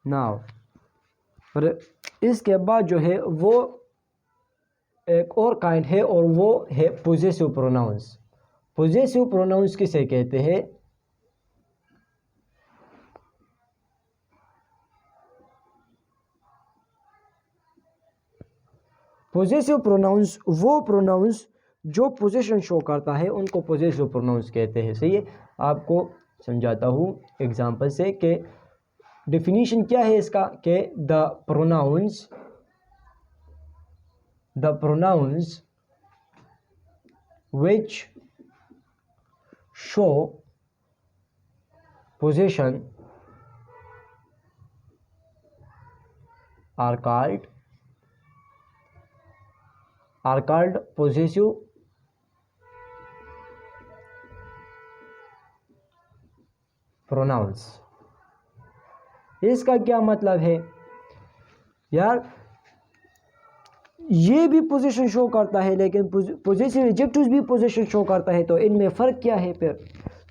Now और इसके बाद जो है वो एक और काइंड है और वो है पोजेसिव प्रोनाउंस। पोजेसिव प्रोनाउंस किसे कहते हैं? पोजेसिव प्रोनाउंस वो प्रोनाउंस जो पोजीशन शो करता है उनको पोजेसिव प्रोनाउंस कहते हैं। सही है, आपको समझाता हूँ एग्जांपल से कि डेफिनेशन क्या है इसका कि the pronounce which show possession are called possessive pronouns। इसका क्या मतलब है यार? ये भी पोजीशन शो करता है लेकिन पोजेसिव एडजेक्टिव्स भी पोजीशन शो करता है, तो इनमें फ़र्क क्या है फिर?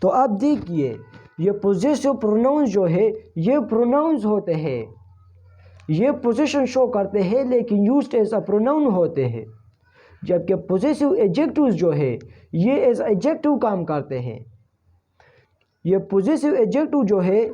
तो आप देखिए, ये पोजेसिव प्रोनाउंस जो है ये प्रोनाउंस होते हैं, ये पोजीशन शो करते हैं लेकिन यूज्ड एज अ प्रोनाउन होते हैं, जबकि पोजेसिव एडजेक्टिव्स जो है ये एज एडजेक्टिव काम करते हैं। ये पोजेसिव एडजेक्टिव जो है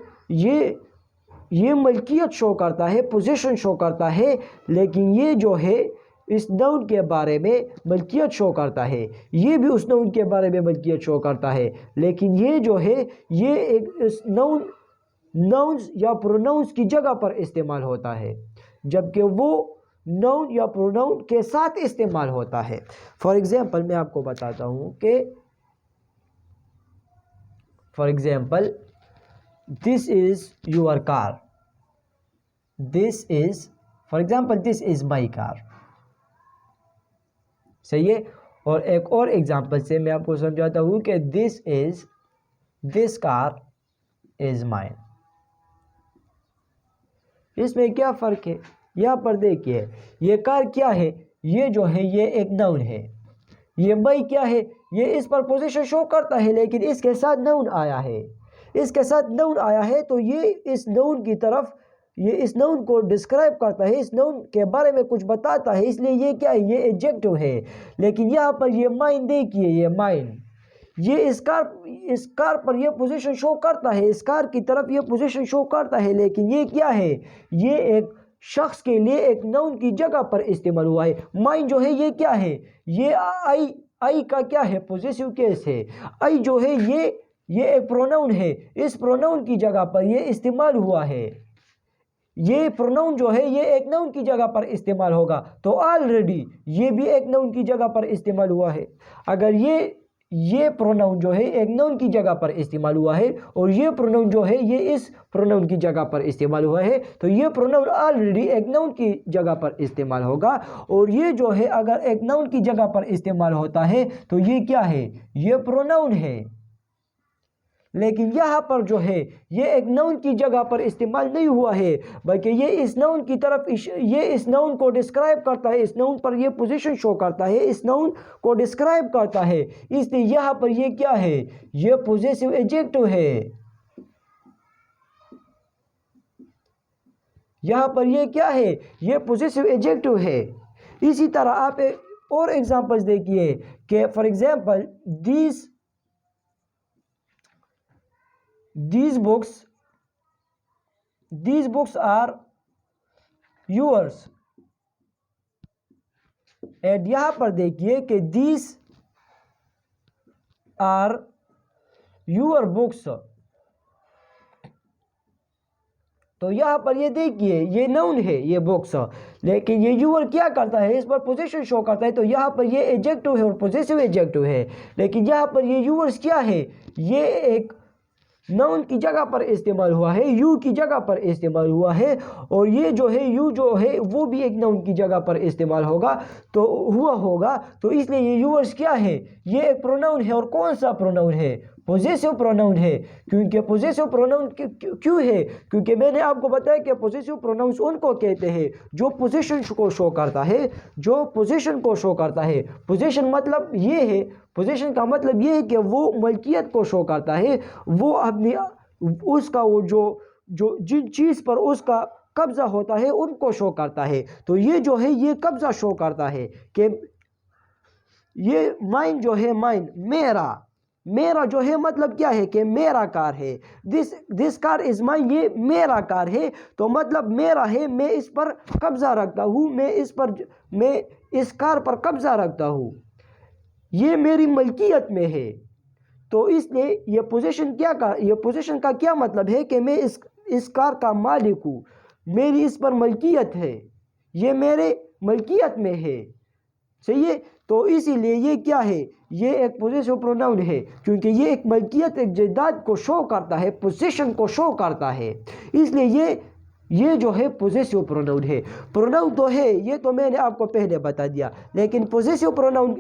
ये मलकियत शो करता है, पोजीशन शो करता है, लेकिन ये जो है इस नाउन के बारे में मलकियत शो करता है, ये भी उस नाउन के बारे में मलकियत शो करता है, लेकिन ये जो है ये एक इस नाउन्स या प्रोनाउंस की जगह पर इस्तेमाल होता है, जबकि वो नाउन या प्रोनाउन के साथ इस्तेमाल होता है। फॉर एग्जांपल मैं आपको बताता हूँ कि for example this is your car, this is for example this is my car. सही है, और एक और एग्जांपल से मैं आपको समझाता हूँ कि दिस कार इज़ माइन। इसमें क्या फ़र्क है? यहाँ पर देखिए, ये कार क्या है? ये जो है ये एक नाउन है, ये माई क्या है? ये इस पर पोजीशन शो करता है लेकिन इसके साथ नाउन आया है, इसके साथ नाउन आया है, तो ये इस नाउन की तरफ, ये इस नाउन को डिस्क्राइब करता है, इस नाउन के बारे में कुछ बताता है, इसलिए ये क्या है? ये एडजेक्टिव है। लेकिन यहाँ पर ये माइन देखिए, ये माइन, ये इस कार पर ये पोजीशन शो करता है, इस कार की तरफ ये पोजीशन शो करता है, लेकिन ये क्या है? ये एक शख्स के लिए एक नाउन की जगह पर इस्तेमाल हुआ है। माइन जो है ये क्या है? ये आई का क्या है? पोजेसिव केस है। आई जो है ये एक प्रोनाउन है, इस प्रोनाउन की जगह पर ये इस्तेमाल हुआ है। ये प्रोनाउन जो है ये एक नाउन की जगह पर इस्तेमाल होगा, तो ऑलरेडी ये भी एक नाउन की जगह पर इस्तेमाल हुआ है। अगर ये प्रोनाउन जो है एक नाउन की जगह पर इस्तेमाल हुआ है और ये प्रोनाउन जो है ये इस प्रोनाउन की जगह पर इस्तेमाल हुआ है, तो ये प्रोनाउन ऑलरेडी एक नाउन की जगह पर इस्तेमाल होगा। और ये जो है अगर एक नाउन की जगह पर इस्तेमाल होता है तो ये क्या है? ये प्रोनाउन है। लेकिन यहाँ पर जो है ये एक नाउन की जगह पर इस्तेमाल नहीं हुआ है, बल्कि ये इस नाउन की तरफ, ये इस नाउन को डिस्क्राइब करता है, इस नाउन पर ये पोजीशन शो करता है, इस नाउन को डिस्क्राइब करता है, इसलिए यहाँ पर ये क्या है? ये पोजेसिव एडजेक्टिव है। यहाँ पर ये क्या है? ये पोजेसिव एडजेक्टिव है। इसी तरह आप और एग्जांपल्स देखिए कि for example these books are yours, and यहां पर देखिए कि these are your books, तो यहां पर ये देखिए ये नाउन है ये बुक्स, लेकिन ये यूर क्या करता है? इस पर पोजीशन शो करता है, तो यहां पर ये एडजेक्टिव है और पोजेसिव एडजेक्टिव है। लेकिन यहां पर ये यूर्स क्या है? ये एक नाउन की जगह पर इस्तेमाल हुआ है, यू की जगह पर इस्तेमाल हुआ है, और ये जो है यू जो है वो भी एक नाउन की जगह पर इस्तेमाल होगा तो इसलिए ये यूअर्स क्या है? ये एक प्रोनाउन है। और कौन सा प्रोनाउन है? पोजेसिव प्रोनाउन है। क्योंकि पोजेसिव प्रोनाउन क्यों है? क्योंकि मैंने आपको बताया कि पोजेसिव प्रोनाउंस उनको कहते हैं जो पोजीशन को शो करता है, जो पोजीशन को शो करता है। पोजीशन मतलब ये है, पोजीशन का मतलब ये है कि वो मलकियत को शो करता है, वो अपनी उसका वो जो जो जिन चीज़ पर उसका कब्ज़ा होता है उनको शो करता है। तो ये जो है ये कब्ज़ा शो करता है कि ये माइन जो है, माइन मेरा, मेरा जो है मतलब क्या है कि मेरा कार है, दिस कार इज़ माइन, ये मेरा कार है तो मतलब मेरा है, मैं इस पर कब्ज़ा रखता हूँ, मैं इस कार पर कब्ज़ा रखता हूँ, ये मेरी मलकियत में है। तो इसलिए ये पोजीशन का क्या मतलब है कि मैं इस कार का मालिक हूँ, मेरी इस पर मलकियत है, ये मेरे मलकियत में है। सही है। तो इसीलिए ये क्या है, ये एक पोजेसिव प्रोनाउन है क्योंकि ये एक मलकियत, एक जायदाद को शो करता है, पोजीशन को शो करता है, इसलिए ये जो है पोजेसिव प्रोनाउन है। प्रोनाउन तो है, ये तो मैंने आपको पहले बता दिया, लेकिन पोजेसिव प्रोनाउन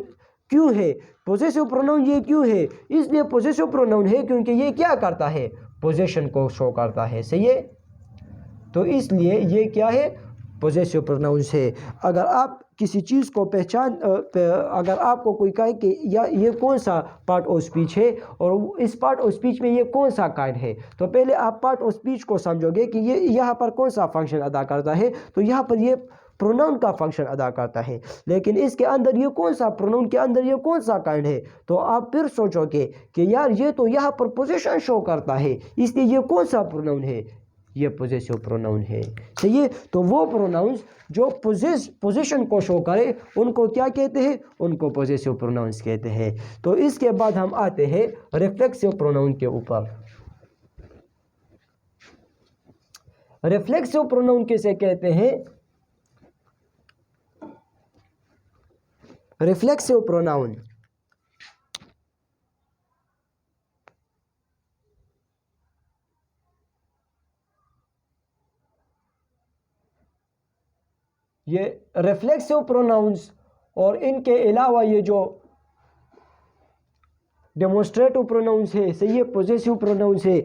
क्यों है, पोजेसिव प्रोनाउन ये क्यों है, इसलिए पोजेसिव प्रोनाउन है क्योंकि ये क्या करता है, पोजीशन को शो करता है। सही है। तो इसलिए ये क्या है, पोजेसिव प्रोनाउंस है। अगर आप किसी चीज़ को अगर आपको कोई कहे कि ये कौन सा पार्ट ऑफ स्पीच है और इस पार्ट ऑफ स्पीच में ये कौन सा काइंड है, तो पहले आप पार्ट ऑफ स्पीच को समझोगे कि ये यहाँ पर कौन सा फंक्शन अदा करता है, तो यहाँ पर ये प्रोनाउन का फंक्शन अदा करता है। लेकिन इसके अंदर ये कौन सा प्रोनाउन के अंदर ये कौन सा काइंड है, तो आप फिर सोचोगे कि यार ये तो यहाँ पर पोजीशन शो करता है, इसलिए ये कौन सा प्रोनाउन है, ये पोजेसिव प्रोनाउन है। सही है। तो वो प्रोनाउंस जो पोजीशन को शो करे उनको क्या कहते हैं, उनको पोजेसिव प्रोनाउंस कहते हैं। तो इसके बाद हम आते हैं रिफ्लेक्सिव प्रोनाउन के ऊपर। रिफ्लेक्सिव प्रोनाउन किसे कहते हैं, रिफ्लेक्सिव प्रोनाउन ये रिफ्लेक्सिव प्रोनाउंस और इनके अलावा ये जो डेमोन्स्ट्रेटिव प्रोनाउंस है, सही है, पोजेसिव प्रोनाउंस है,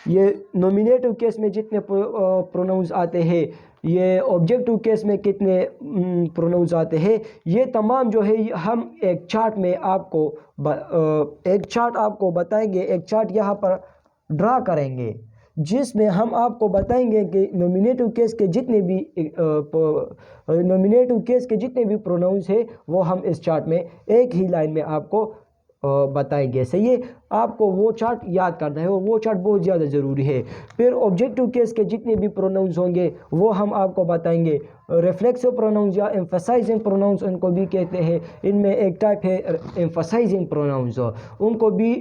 ये नॉमिनेटिव केस में जितने प्रोनाउंस आते हैं, ये ऑब्जेक्टिव केस में कितने प्रोनाउंस आते हैं, ये तमाम जो है हम एक चार्ट में एक चार्ट आपको बताएंगे, एक चार्ट यहाँ पर ड्रा करेंगे जिसमें हम आपको बताएंगे कि नॉमिनेटिव केस के जितने भी प्रोनाउंस है वो हम इस चार्ट में एक ही लाइन में आपको बताएंगे। सही है। आपको वो चार्ट याद करना है और वो चार्ट बहुत ज़्यादा ज़रूरी है। फिर ऑब्जेक्टिव केस के जितने भी प्रोनाउंस होंगे वो हम आपको बताएंगे। रिफ्लेक्सिव प्रोनाउंस या एम्फसाइजिंग प्रोनाउंस उनको भी कहते हैं, इनमें एक टाइप है एम्फसाइजिंग प्रोनाउंस, उनको भी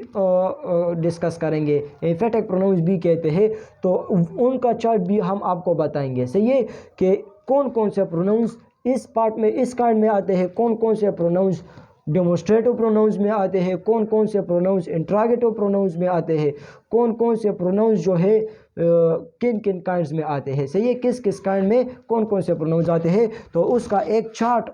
डिस्कस करेंगे। एम्फेटिक प्रोनाउंस भी कहते हैं, तो उनका चार्ट भी हम आपको बताएंगे। सही है कि कौन कौन से प्रोनाउंस इस पार्ट में, इस कांड में आते हैं, कौन कौन से प्रोनाउंस डेमोन्स्ट्रेटिव प्रोनाउंस में आते हैं, कौन कौन से प्रोनाउंस इंट्रागेटिव प्रोनाउंस में आते हैं, कौन कौन से प्रोनाउंस जो है किन किन काइंड्स में आते हैं। सही है, किस किस काइंड में कौन कौन से प्रोनाउंस आते हैं, तो उसका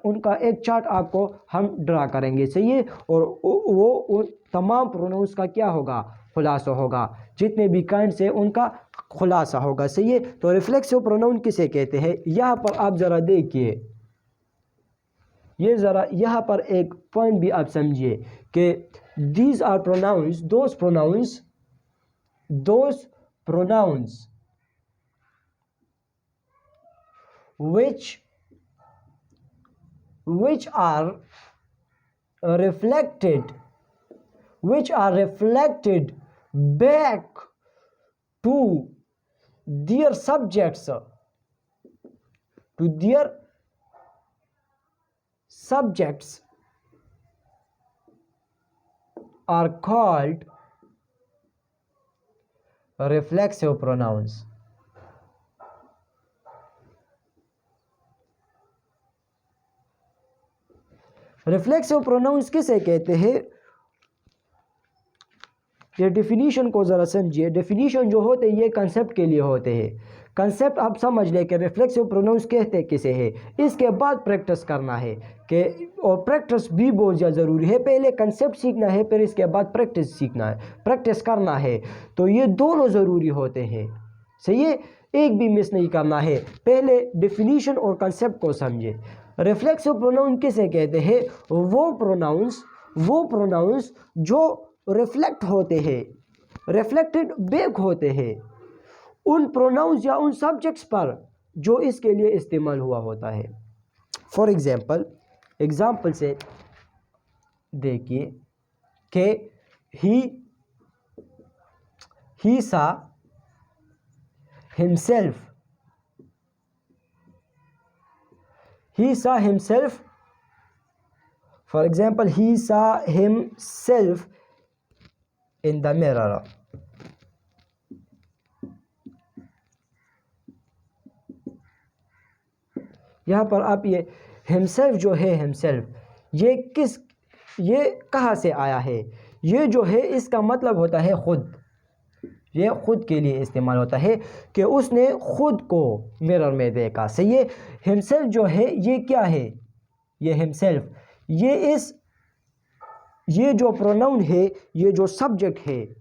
उनका एक चार्ट आपको हम ड्रा करेंगे। सही है। और वो उन तमाम प्रोनाउंस का क्या होगा, खुलासा होगा, जितने भी काइंड्स है उनका खुलासा होगा। सही है। तो रिफ्लेक्सिव प्रोनाउन किसे कहते हैं, यहाँ पर आप ज़रा देखिए, ये ज़रा यहाँ पर एक पॉइंट भी आप समझिए कि these are pronouns, those pronouns which are reflected back to their subjects, are called reflexive pronouns. Reflexive pronouns किसे कहते हैं, ये डेफिनीशन को ज़रा समझिए। डेफिनीशन जो होते हैं ये कंसेप्ट के लिए होते हैं। कंसेप्ट आप समझ लें कि रिफ्लेक्सिव प्रोनाउंस कहते किसे हैं, इसके बाद प्रैक्टिस करना है कि, और प्रैक्टिस भी बहुत ज़्यादा ज़रूरी है। पहले कंसेप्ट सीखना है, फिर इसके बाद प्रैक्टिस सीखना है, प्रैक्टिस करना है। तो ये दोनों ज़रूरी होते हैं। सही है, एक भी मिस नहीं करना है। पहले डेफिनीशन और कंसेप्ट को समझे। रिफ्लेक्सिव प्रोनाउन किसे कहते हैं, वो प्रोनाउंस जो रिफ्लेक्ट होते हैं, रिफ्लेक्टेड बैक होते हैं, उन प्रोनाउंस या उन सब्जेक्ट्स पर जो इसके लिए इस्तेमाल हुआ होता है। फॉर एग्ज़ाम्पल से देखिए कि he saw himself for example, he saw himself in the mirror। यहाँ पर आप ये himself जो है himself ये कहाँ से आया है? ये जो है इसका मतलब होता है खुद। ये खुद के लिए इस्तेमाल होता है कि उसने खुद को मिरर में देखा। सही है। himself जो है ये क्या है? ये himself ये जो प्रोनाउन है, ये जो सब्जेक्ट है,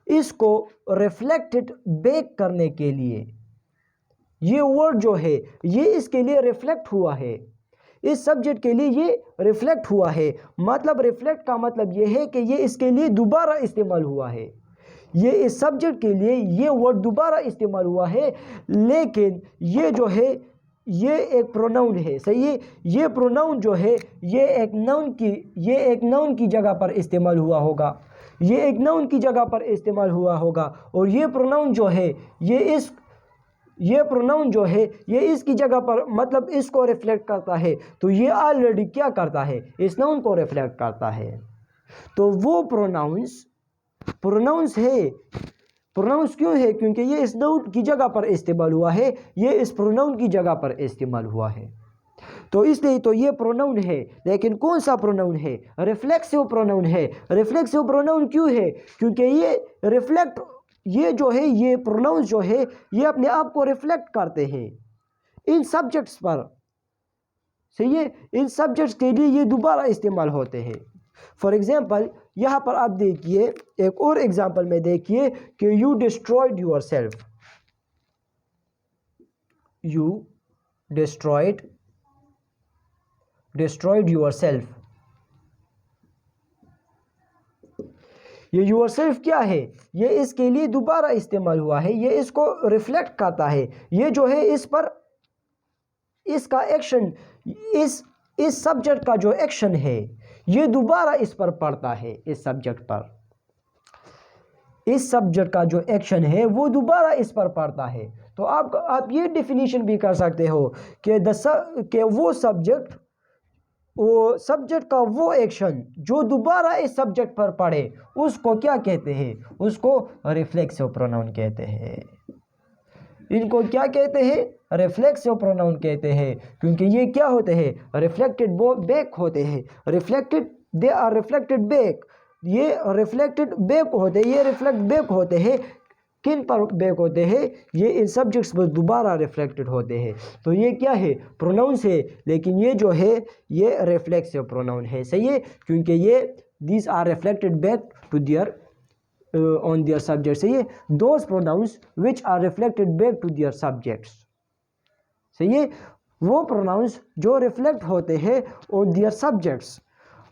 इसको रिफ्लेक्टेड बैक करने के लिए ये वर्ड जो है ये इसके लिए रिफ्लेक्ट हुआ है, इस सब्जेक्ट के लिए ये रिफ्लेक्ट हुआ है। मतलब रिफ्लेक्ट का मतलब ये है कि ये इसके लिए दोबारा इस्तेमाल हुआ है, ये इस सब्जेक्ट के लिए ये वर्ड दोबारा इस्तेमाल हुआ है, लेकिन ये जो है ये एक प्रोनाउन है। सही है। ये प्रोनाउन जो है ये एक नाउन की जगह पर इस्तेमाल हुआ होगा, ये एक नाउन की जगह पर इस्तेमाल हुआ होगा। और ये प्रोनाउन जो है ये प्रोनाउन जो है ये इसकी जगह पर मतलब इसको रिफ्लेक्ट करता है। तो ये ऑलरेडी क्या करता है? इस नाउन को रिफ्लेक्ट करता है। तो वो प्रोनाउंस है। प्रोनाउंस क्यों है? क्योंकि ये इस नाउन की जगह पर इस्तेमाल हुआ है, ये इस प्रोनाउन की जगह पर इस्तेमाल हुआ है। तो इसलिए तो ये प्रोनाउन है। लेकिन कौन सा प्रोनाउन है? रिफ्लेक्सिव प्रोनाउन है। रिफ्लेक्सिव प्रोनाउन क्यों है? क्योंकि ये जो है ये प्रोनाउंस जो है ये अपने आप को रिफ्लेक्ट करते हैं इन सब्जेक्ट्स पर। सही है। इन सब्जेक्ट्स के लिए ये दोबारा इस्तेमाल होते हैं। फॉर एग्जाम्पल यहाँ पर आप देखिए एक और एग्जाम्पल में देखिए कि यू डिस्ट्रॉयड योरसेल्फ। ये योरसेल्फ क्या है? ये इसके लिए दोबारा इस्तेमाल हुआ है, ये इसको रिफ्लेक्ट करता है। ये जो है इस पर इसका एक्शन इस सब्जेक्ट का जो एक्शन है ये दोबारा इस पर पड़ता है। इस सब्जेक्ट का जो एक्शन है वो दोबारा इस पर पड़ता है। तो आप ये डेफिनेशन भी कर सकते हो कि वो सब्जेक्ट का वो एक्शन जो दोबारा इस सब्जेक्ट पर पड़े उसको क्या कहते हैं? उसको रिफ्लेक्सिव प्रोनाउन कहते हैं। इनको क्या कहते हैं? रिफ्लेक्सिव प्रोनाउन कहते हैं। क्योंकि ये क्या होते हैं? रिफ्लेक्टेड बैक होते हैं। They are reflected back. ये रिफ्लेक्टेड बैक होते हैं। ये रिफ्लेक्ट बैक होते हैं। किन पर बैक होते हैं? ये इन सब्जेक्ट्स पर दोबारा रिफ्लेक्टेड होते हैं। तो ये क्या है? प्रोनाउंस है, लेकिन ये जो है ये रिफ्लेक्सिव प्रोनाउन है। सही है। क्योंकि ये these are reflected back to their on their subjects। सही है। those pronouns which are reflected back to their subjects। सही है। वो pronouns जो रिफ्लेक्ट होते हैं on their subjects,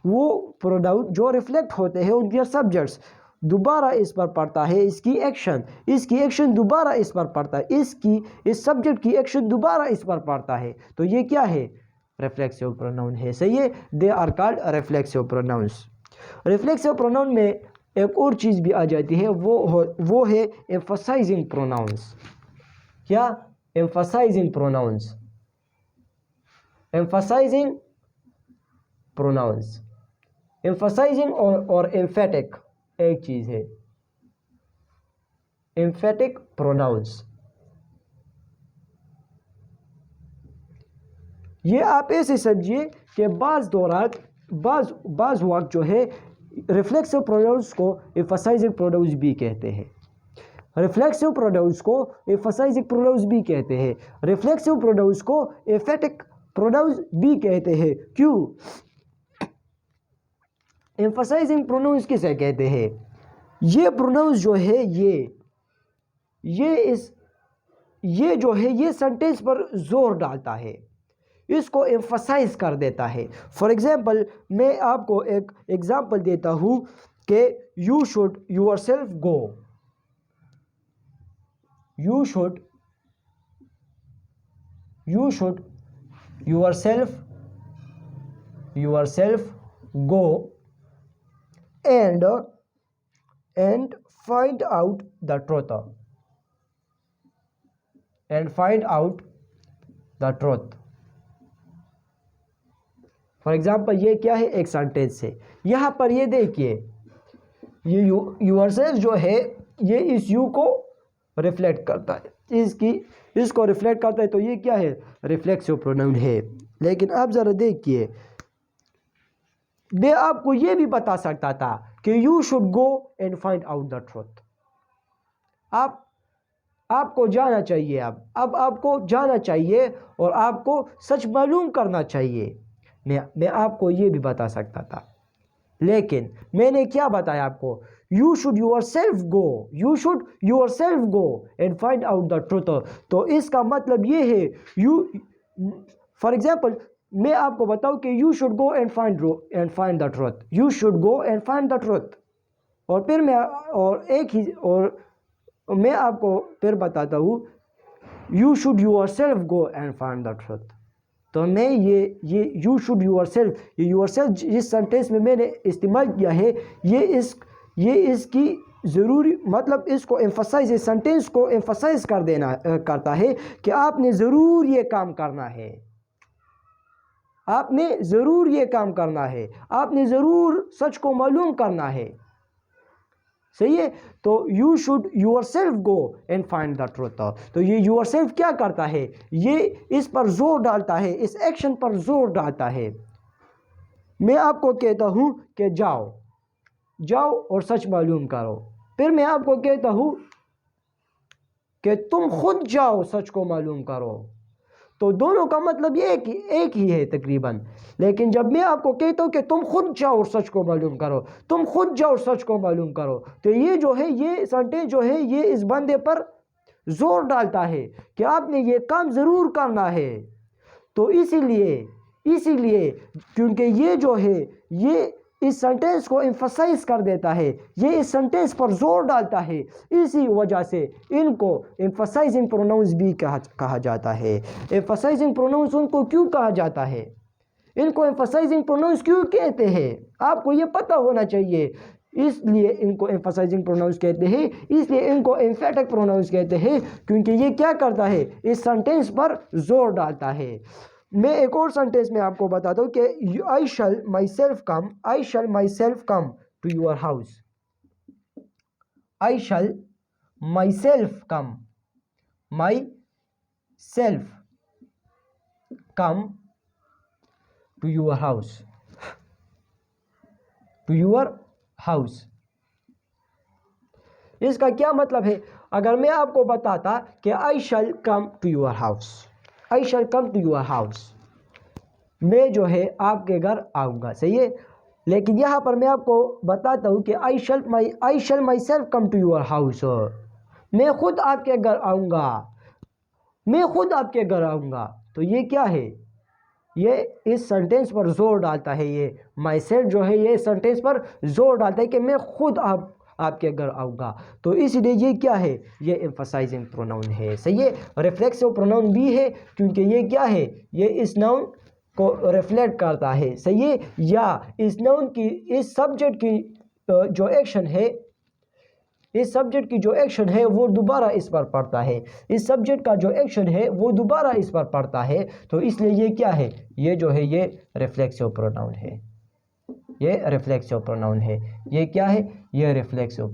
वो प्रोनाउन जो रिफ्लेक्ट होते हैं on their subjects दोबारा इस पर पड़ता है। इसकी एक्शन दोबारा इस पर पड़ता है। इस सब्जेक्ट की एक्शन दोबारा इस पर पड़ता है। तो ये क्या है? रिफ्लेक्सिव प्रोनाउन है। सही है। They are called reflexive pronouns. Reflexive pronoun में एक और चीज़ भी आ जाती है, वो है एम्फसाइजिंग प्रोनाउंस। क्या? Emphasising pronouns. एम्फसाइजिंग और एम्फेटिक एक चीज़ है। एम्फेटिक प्रोनाउंस ये आप ऐसे समझिए कि बाज़ वक्त जो है रिफ्लेक्सिव प्रोनाउंस को एम्फसाइजिंग प्रोनाउंस भी कहते हैं। रिफ्लेक्सिव प्रोनाउंस को एम्फसाइजिंग प्रोनाउंस भी कहते हैं। रिफ्लेक्सिव प्रोनाउंस को एम्फेटिक प्रोनाउंस भी कहते हैं। क्यों? एम्फसाइजिंग प्रोनाउंस किसे कहते हैं? ये प्रोनाउंस जो है ये जो है ये सेंटेंस पर जोर डालता है, इसको एम्फसाइज कर देता है। फॉर एग्जाम्पल मैं आपको एक एग्जाम्पल देता हूँ कि you should yourself go. you should yourself go and find out the truth, for example ये क्या है, एक सेंटेंस है। यहाँ पर ये देखिए, ये योरसेल्फ जो है ये इस यू को रिफ्लेक्ट करता है, इसको रिफ्लेक्ट करता है, तो ये क्या है, रिफ्लेक्सिव प्रोनाउन है। लेकिन आप ज़रा देखिए, मैं आपको ये भी बता सकता था कि you should go and find out the truth. आपको जाना चाहिए, अब आपको जाना चाहिए और आपको सच मालूम करना चाहिए। मैं आपको ये भी बता सकता था, लेकिन मैंने क्या बताया आपको, you should yourself go and find out the truth. तो इसका मतलब ये है, फॉर एग्जाम्पल मैं आपको बताऊं कि you should go and find the truth, you should go and find the truth, और फिर मैं आपको फिर बताता हूँ, you should yourself go and find the truth. तो मैं ये यू शुड योरसेल्फ जिस सेंटेंस में मैंने इस्तेमाल किया है, ये इसकी ज़रूरी मतलब इसको एम्फसाइज, इस सेंटेंस को एम्फसाइज करता है कि आपने ज़रूर ये काम करना है, आपने ज़रूर सच को मालूम करना है, सही है। तो you should yourself go and find the truth. तो ये योरसेल्फ क्या करता है, ये इस पर जोर डालता है, इस एक्शन पर जोर डालता है। मैं आपको कहता हूँ कि जाओ और सच मालूम करो, फिर मैं आपको कहता हूँ कि तुम खुद जाओ सच को मालूम करो, तो दोनों का मतलब ये एक ही है तकरीबन। लेकिन जब मैं आपको कहता हूँ कि तुम खुद जाओ और सच को मालूम करो, तो ये जो है, ये सेंटेंस जो है, ये इस बंदे पर जोर डालता है कि आपने ये काम ज़रूर करना है। तो इसीलिए क्योंकि ये जो है, ये इस सेंटेंस को एम्फसाइज कर देता है, ये इस सेंटेंस पर जोर डालता है, इसी वजह से इनको एम्फसाइजिंग प्रोनाउंस भी कहा जाता है। एम्फसाइजिंग प्रोनाउंस उनको क्यों कहा जाता है, इनको एम्फसाइजिंग प्रोनाउंस क्यों कहते हैं, आपको ये पता होना चाहिए। इसलिए इनको एम्फसाइजिंग प्रोनाउंस कहते हैं, इसलिए इनको एम्फेटिक प्रोनाउंस कहते हैं, क्योंकि ये क्या करता है, इस सेंटेंस पर जोर डालता है। मैं एक और सेंटेंस में आपको बताता हूँ कि I shall myself come to your house. I shall myself come to your house. इसका क्या मतलब है, अगर मैं आपको बताता कि I shall come to your house, मैं जो है आपके घर आऊँगा, सही है। लेकिन यहाँ पर मैं आपको बताता हूँ कि I shall myself come to your house, मैं खुद आपके घर आऊँगा, तो ये क्या है, ये इस सेंटेंस पर जोर डालता है, ये माई सेल्फ जो है ये सेंटेंस पर जोर डालता है कि मैं खुद आपके घर आऊँगा। तो इसलिए ये क्या है, ये एम्फसाइजिंग प्रोनाउन है, सही है। रिफ्लेक्सिव प्रोनाउन भी है, क्योंकि ये क्या है, ये इस नाउन को रिफ्लेक्ट करता है, सही है, या इस नाउन की, इस सब्जेक्ट की जो एक्शन है वो दोबारा इस पर पड़ता है, इस सब्जेक्ट का जो एक्शन है वो दोबारा इस पर पड़ता है। तो इसलिए ये क्या है, ये जो है ये रिफ्लेक्सिव प्रोनाउन है, ये क्या है, ये रिफ्लेक्सिव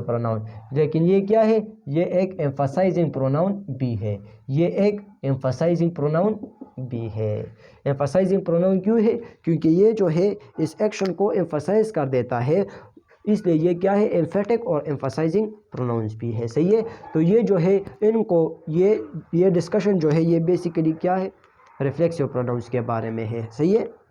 प्रोनाउन। लेकिन ये क्या है, ये एक एम्फसाइजिंग प्रोनाउन भी है, एम्फसाइजिंग प्रोनाउन क्यों है, क्योंकि ये जो है इस एक्शन को एम्फसाइज कर देता है, इसलिए ये क्या है, एम्फेटिक और एम्फसाइजिंग प्रोनाउंस भी है, सही है। तो ये जो है इनको ये डिस्कशन जो है ये बेसिकली क्या है, रिफ्लेक्सिव प्रोनाउंस के बारे में है, सही है।